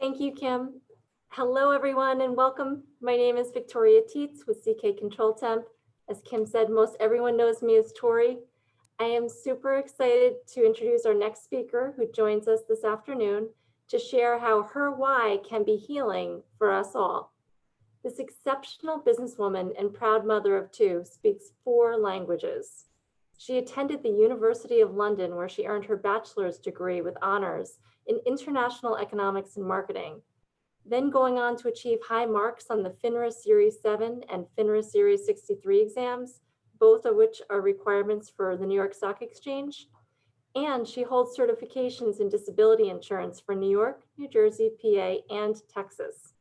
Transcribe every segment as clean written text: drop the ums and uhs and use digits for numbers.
Thank you, Kim. Hello, everyone, and welcome. My name is Victoria Tietz with CK Control Temp. As Kim said, most everyone knows me as Tori. I am super excited to introduce our next speaker who joins us this afternoon to share how her why can be healing for us all. This exceptional businesswoman and proud mother of two speaks 4 languages. She attended the University of London, where she earned her bachelor's degree with honors in international economics and marketing, then going on to achieve high marks on the FINRA Series 7 and FINRA Series 63 exams, both of which are requirements for the New York Stock Exchange. And she holds certifications in disability insurance for New York, New Jersey, PA, and Texas.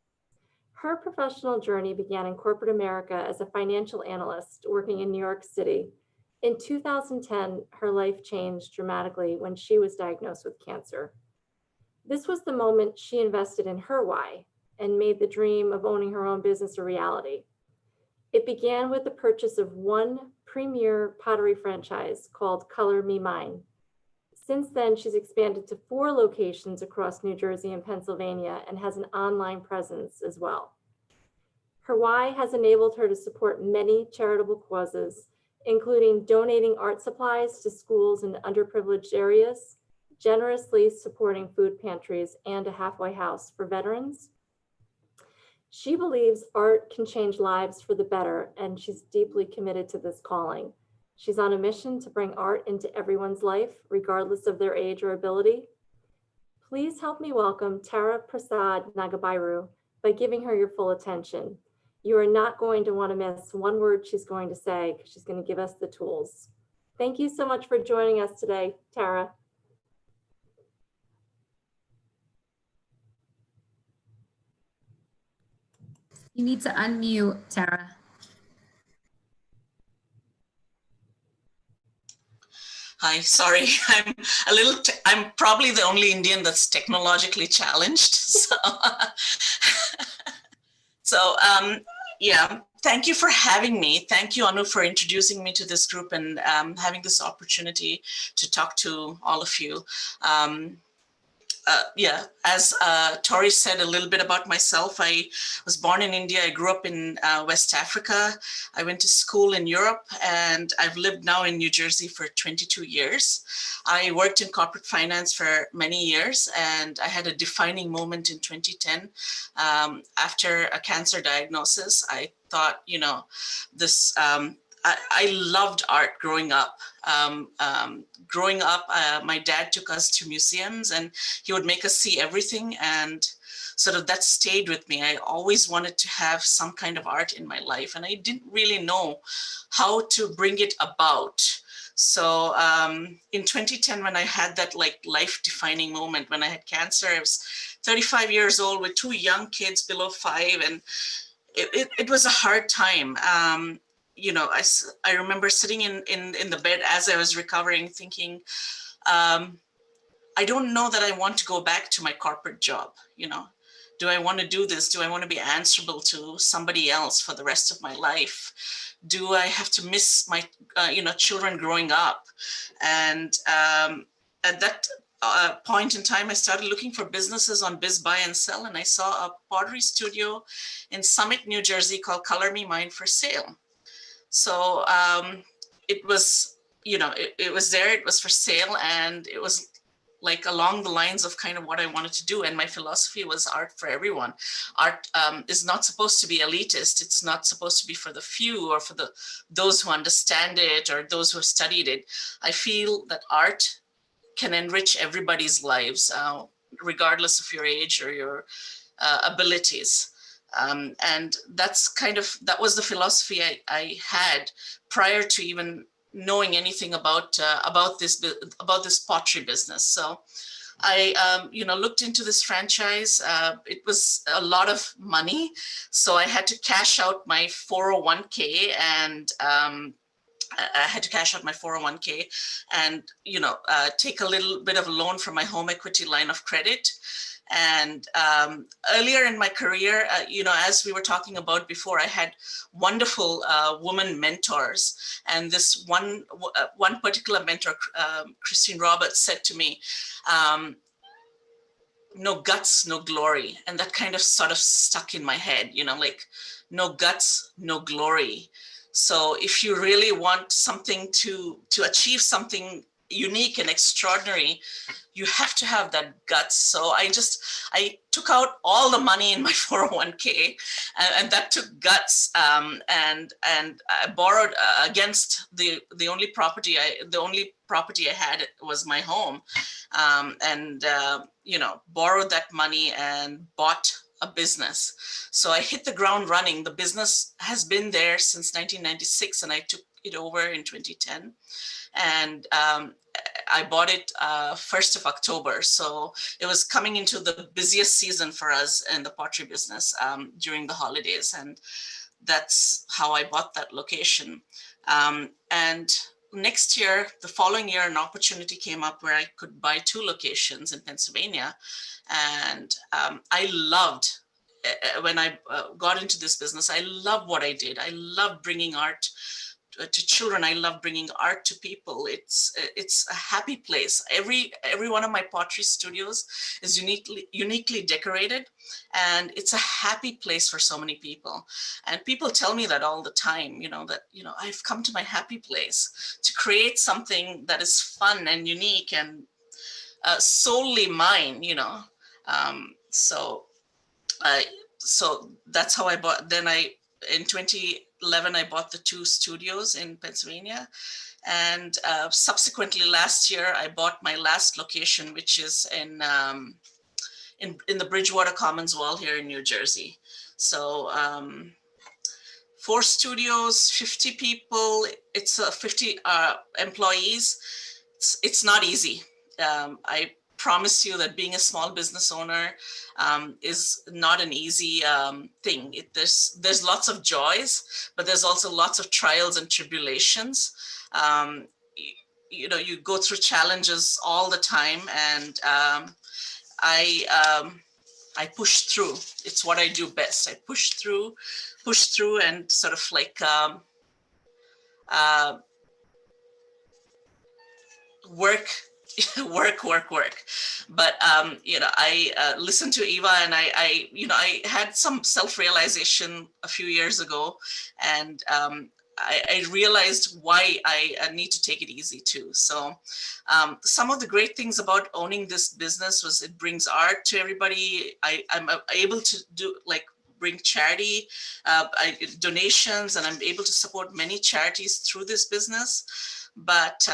Her professional journey began in corporate America as a financial analyst working in New York City. In 2010, her life changed dramatically when she was diagnosed with cancer. This was the moment she invested in her why and made the dream of owning her own business a reality. It began with the purchase of one premier pottery franchise called Color Me Mine. Since then, she's expanded to 4 locations across New Jersey and Pennsylvania and has an online presence as well. Her why has enabled her to support many charitable causes, including donating art supplies to schools in underprivileged areas, generously supporting food pantries, and a halfway house for veterans. She believes art can change lives for the better, and she's deeply committed to this calling. She's on a mission to bring art into everyone's life, regardless of their age or ability. Please help me welcome Tara Prasad Nagabairu by giving her your full attention. You are not going to want to miss one word she's going to say, because she's going to give us the tools. Thank you so much for joining us today, Tara. You need to unmute, Tara. Hi, sorry, I'm probably the only Indian that's technologically challenged. Yeah, thank you for having me. Thank you, Anu, for introducing me to this group and having this opportunity to talk to all of you. Yeah, as Tori said a little bit about myself, I was born in India. I grew up in West Africa. I went to school in Europe, and I've lived now in New Jersey for 22 years. I worked in corporate finance for many years, and I had a defining moment in 2010. After a cancer diagnosis, I thought, you know, this, I loved art growing up. My dad took us to museums and he would make us see everything, and sort of that stayed with me. I always wanted to have some kind of art in my life, and I didn't really know how to bring it about. So in 2010, when I had that like life-defining moment, when I had cancer, I was 35 years old with 2 young kids below 5, and it was a hard time. You know, I remember sitting in the bed as I was recovering, thinking, I don't know that I want to go back to my corporate job. You know, do I want to do this? Do I want to be answerable to somebody else for the rest of my life? Do I have to miss my, you know, children growing up? And at that point in time, I started looking for businesses on Biz Buy and Sell, and I saw a pottery studio in Summit, New Jersey called Color Me Mine for sale. So it was, you know, it was there, it was for sale, and it was like along the lines of kind of what I wanted to do. And my philosophy was art for everyone. Art is not supposed to be elitist. It's not supposed to be for the few or for those who understand it or those who have studied it. I feel that art can enrich everybody's lives, regardless of your age or your abilities. And that's kind of, that was the philosophy I had prior to even knowing anything about this pottery business. So I, you know, looked into this franchise. It was a lot of money, so I had to cash out my 401k, and I had to cash out my 401k and, you know, take a little bit of a loan from my home equity line of credit. And earlier in my career, you know, as we were talking about before, I had wonderful woman mentors. And this one particular mentor, Christine Roberts, said to me, no guts, no glory. And that kind of sort of stuck in my head, you know, like no guts, no glory. So if you really want something to achieve something unique and extraordinary, you have to have that guts. So I took out all the money in my 401k, and that took guts. And I borrowed against the only property I had was my home, and you know, borrowed that money and bought a business. So I hit the ground running. The business has been there since 1996, and I took it over in 2010. And I bought it 1st of October. So it was coming into the busiest season for us in the pottery business during the holidays. And that's how I bought that location. And next year, the following year, an opportunity came up where I could buy 2 locations in Pennsylvania. And I loved, when I got into this business, I loved what I did. I loved bringing art to children. I love bringing art to people. It's a happy place. Every one of my pottery studios is uniquely decorated, and it's a happy place for so many people. And people tell me that all the time, you know, that, you know, I've come to my happy place to create something that is fun and unique and solely mine, you know. So that's how I bought. Then in 2011, I bought the 2 studios in Pennsylvania. And subsequently last year, I bought my last location, which is in the Bridgewater Commons Wall here in New Jersey. So 4 studios, 50 people, it's 50 employees. It's not easy. I promise you that being a small business owner is not an easy thing. There's lots of joys, but there's also lots of trials and tribulations. You know, you go through challenges all the time, and I push through. It's what I do best. I push through, and sort of like work. work. But you know, I listened to Eva, and I you know, I had some self-realization a few years ago, and I realized why I need to take it easy too. So some of the great things about owning this business was it brings art to everybody. I'm able to do, like, bring charity donations, and I'm able to support many charities through this business. But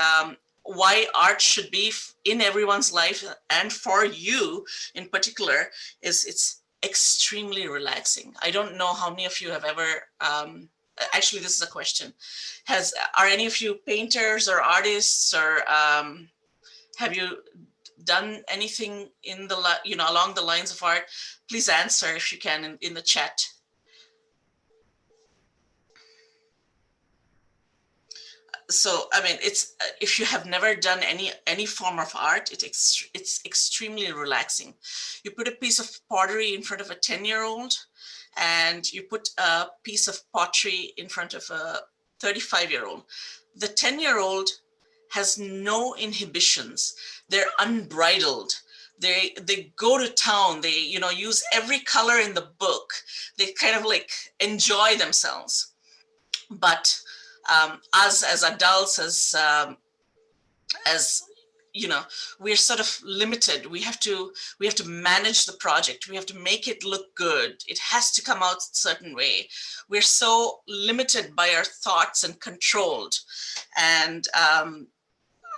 why art should be in everyone's life, and for you in particular, is it's extremely relaxing. I don't know how many of you have ever, actually, this is a question. Are any of you painters or artists, or have you done anything in the, you know, along the lines of art? Please answer if you can in the chat. So, I mean, it's if you have never done any form of art, it's extremely relaxing. You put a piece of pottery in front of a 10-year-old, and you put a piece of pottery in front of a 35-year-old. The 10-year-old has no inhibitions. They're unbridled. They go to town. They, you know, use every color in the book. They kind of like enjoy themselves. But us as adults, as you know, we're sort of limited. We have to manage the project. We have to make it look good. It has to come out a certain way. We're so limited by our thoughts and controlled. And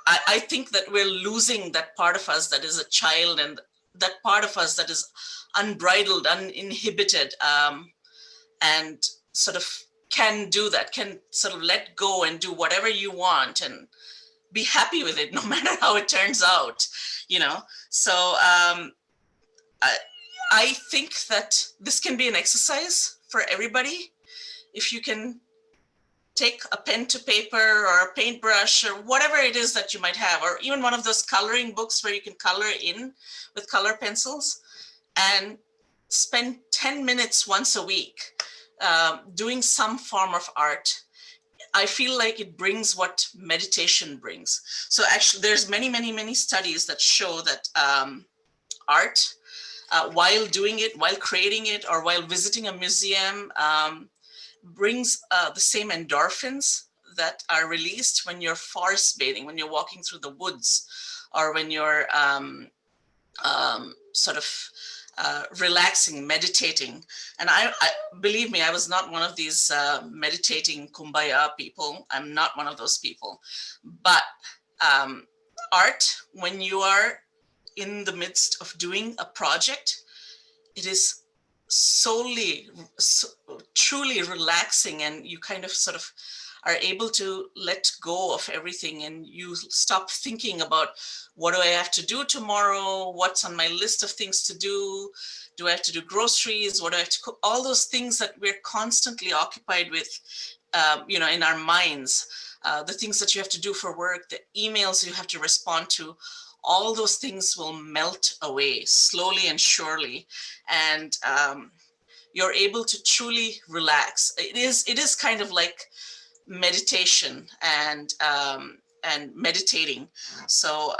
I think that we're losing that part of us that is a child, and that part of us that is unbridled, uninhibited, and sort of can do that, can sort of let go and do whatever you want and be happy with it, no matter how it turns out, you know. So I think that this can be an exercise for everybody. If you can take a pen to paper or a paintbrush or whatever it is that you might have, or even one of those coloring books where you can color in with color pencils, and spend 10 minutes once a week doing some form of art. I feel like it brings what meditation brings. So actually there's many studies that show that art while doing it, while creating it, or while visiting a museum, brings the same endorphins that are released when you're forest bathing, when you're walking through the woods, or when you're sort of relaxing, meditating. And I believe me, I was not one of these meditating kumbaya people. I'm not one of those people. But art, when you are in the midst of doing a project, it is truly relaxing, and you kind of sort of are able to let go of everything, and you stop thinking about, what do I have to do tomorrow? What's on my list of things to do? Do I have to do groceries? What do I have to cook? All those things that we're constantly occupied with, you know, in our minds, the things that you have to do for work, the emails you have to respond to, all those things will melt away slowly and surely. And you're able to truly relax. It is kind of like meditation and meditating. So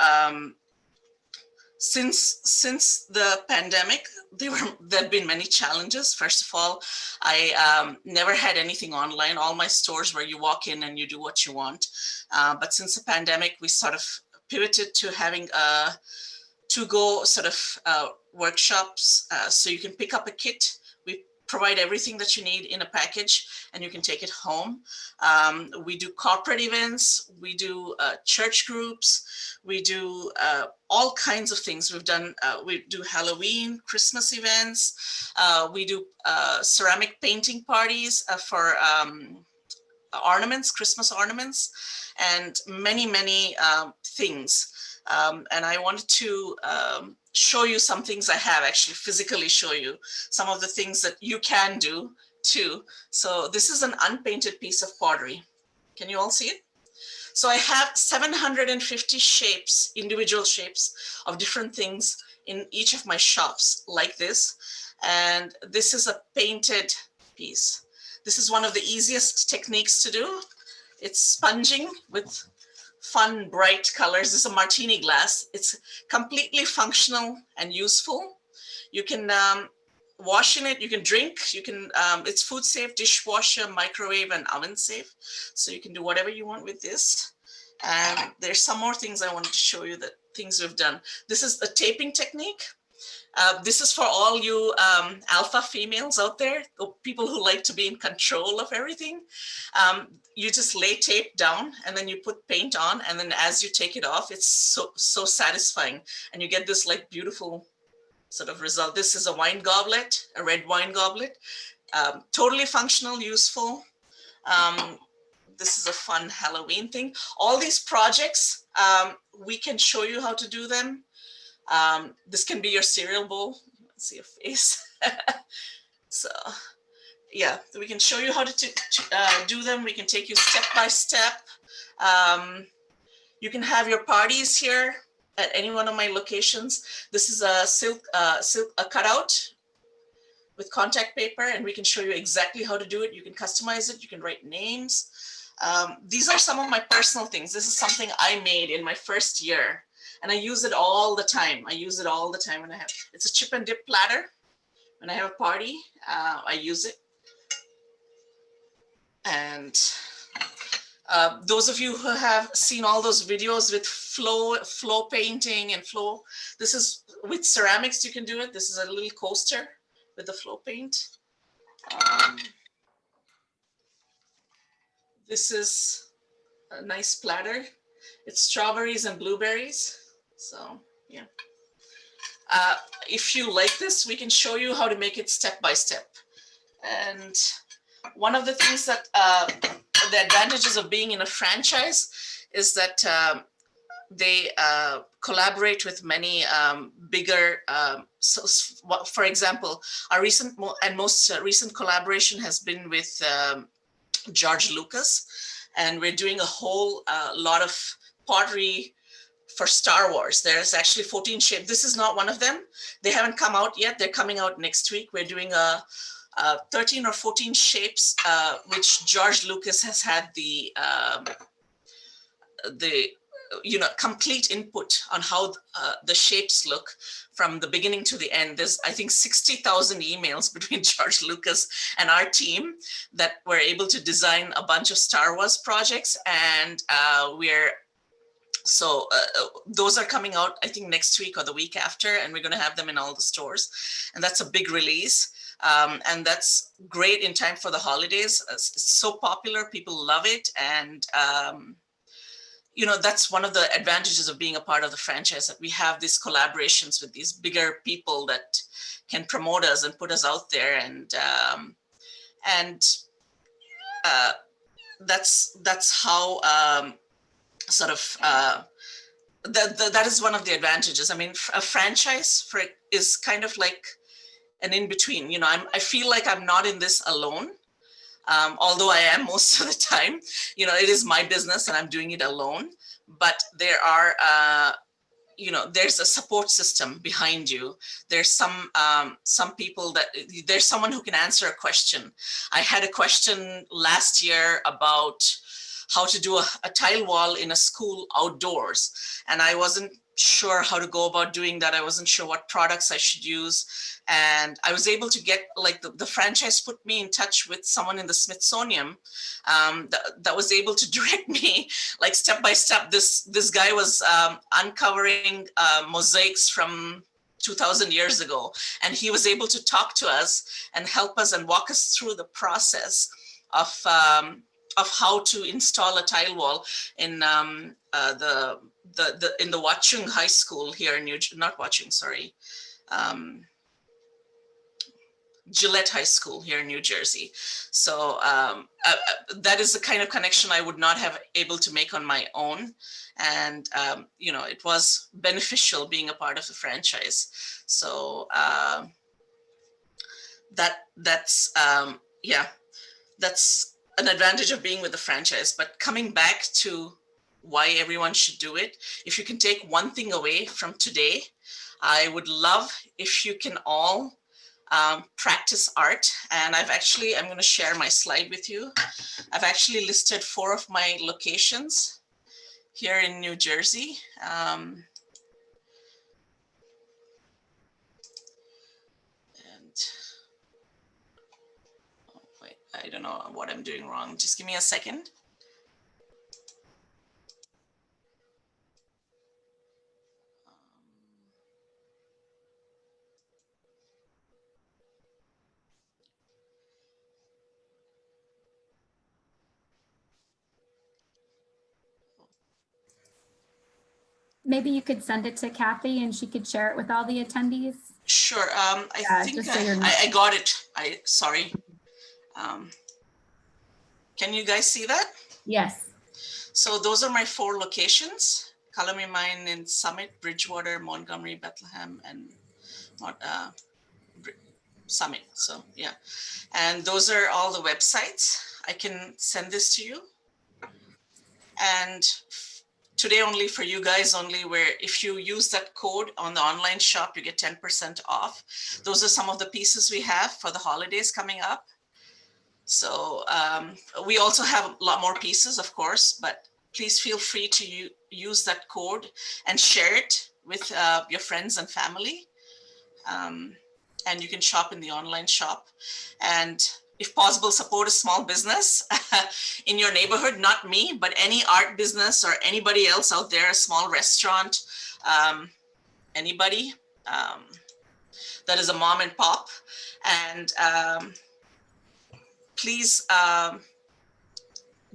since the pandemic, there have been many challenges. First of all, I never had anything online. All my stores where you walk in and you do what you want. But since the pandemic, we sort of pivoted to having to-go sort of workshops. So you can pick up a kit. We provide everything that you need in a package, and you can take it home. We do corporate events. We do church groups. We do all kinds of things. We do Halloween, Christmas events. We do ceramic painting parties for ornaments, Christmas ornaments, and many things. And I wanted to show you some things I have, actually physically show you some of the things that you can do too. So this is an unpainted piece of pottery. Can you all see it? So I have 750 shapes, individual shapes of different things in each of my shops like this. And this is a painted piece. This is one of the easiest techniques to do. It's sponging with fun, bright colors. This is a martini glass. It's completely functional and useful. You can wash in it, you can drink, you can, it's food safe, dishwasher, microwave, and oven safe. So you can do whatever you want with this. And there's some more things I wanted to show you, that things we've done. This is a taping technique. This is for all you alpha females out there, people who like to be in control of everything. You just lay tape down and then you put paint on, and then as you take it off, it's so satisfying, and you get this like beautiful sort of result. This is a wine goblet, a red wine goblet, totally functional, useful. This is a fun Halloween thing. All these projects, we can show you how to do them. This can be your cereal bowl. Let's see a face. So yeah, we can show you how to do them. We can take you step by step. You can have your parties here at any one of my locations. This is a silk cutout with contact paper, and we can show you exactly how to do it. You can customize it. You can write names. These are some of my personal things. This is something I made in my first year, and I use it all the time. I use it all the time when I have, it's a chip and dip platter. When I have a party, I use it. And those of you who have seen all those videos with flow painting and flow, this is with ceramics, you can do it. This is a little coaster with the flow paint. This is a nice platter. It's strawberries and blueberries. So yeah. If you like this, we can show you how to make it step by step. And one of the things that the advantages of being in a franchise is that they collaborate with many bigger, for example, our recent and most recent collaboration has been with George Lucas, and we're doing a whole lot of pottery for Star Wars. There's actually 14 shapes. This is not one of them. They haven't come out yet. They're coming out next week. We're doing 13 or 14 shapes, which George Lucas has had the complete input on how the shapes look from the beginning to the end. There's, I think, 60,000 emails between George Lucas and our team that were able to design a bunch of Star Wars projects. And those are coming out, I think, next week or the week after, and we're going to have them in all the stores. And that's a big release. And that's great in time for the holidays. It's so popular, people love it. And that's one of the advantages of being a part of the franchise, that we have these collaborations with these bigger people that can promote us and put us out there. And that's how that is one of the advantages. I mean, a franchise is kind of like an in-between. I feel like I'm not in this alone. Although I am most of the time, it is my business and I'm doing it alone, but there are, there's a support system behind you. There's some people there's someone who can answer a question. I had a question last year about how to do a tile wall in a school outdoors. And I wasn't sure how to go about doing that. I wasn't sure what products I should use. And I was able to get, like, the franchise put me in touch with someone in the Smithsonian that was able to direct me, like, step by step. This guy was uncovering mosaics from 2000 years ago. And he was able to talk to us and help us and walk us through the process of how to install a tile wall in the Watchung High School here in Gillette High School here in New Jersey. So that is the kind of connection I would not have able to make on my own. And, it was beneficial being a part of the franchise. So that's an advantage of being with the franchise. But coming back to why everyone should do it, if you can take one thing away from today, I would love if you can all practice art. And I'm going to share my slide with you. I've actually listed 4 of my locations here in New Jersey. I don't know what I'm doing wrong. Just give me a second. Maybe you could send it to Kathy and she could share it with all the attendees. Sure. I think just so I got it. Sorry. Can you guys see that? Yes. So those are my 4 locations. Calamity Mine in Summit, Bridgewater, Montgomery, Bethlehem, and Summit. So yeah. And those are all the websites. I can send this to you. And today only for you guys only, where if you use that code on the online shop, you get 10% off. Those are some of the pieces we have for the holidays coming up. So we also have a lot more pieces, of course, but please feel free to use that code and share it with your friends and family. And you can shop in the online shop. And if possible, support a small business in your neighborhood, not me, but any art business or anybody else out there, a small restaurant, anybody that is a mom and pop. And please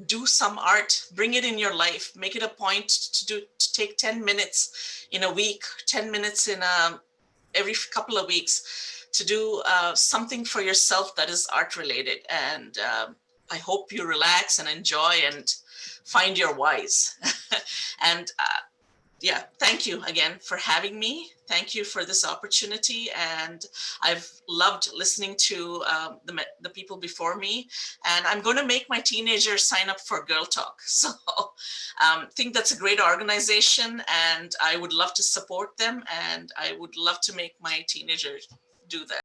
do some art, bring it in your life, make it a point to take 10 minutes in a week, 10 minutes in every couple of weeks to do something for yourself that is art related. And I hope you relax and enjoy and find your whys. And yeah, thank you again for having me. Thank you for this opportunity. And I've loved listening to the people before me. And I'm going to make my teenagers sign up for Girl Talk. So I think that's a great organization and I would love to support them. And I would love to make my teenagers do that.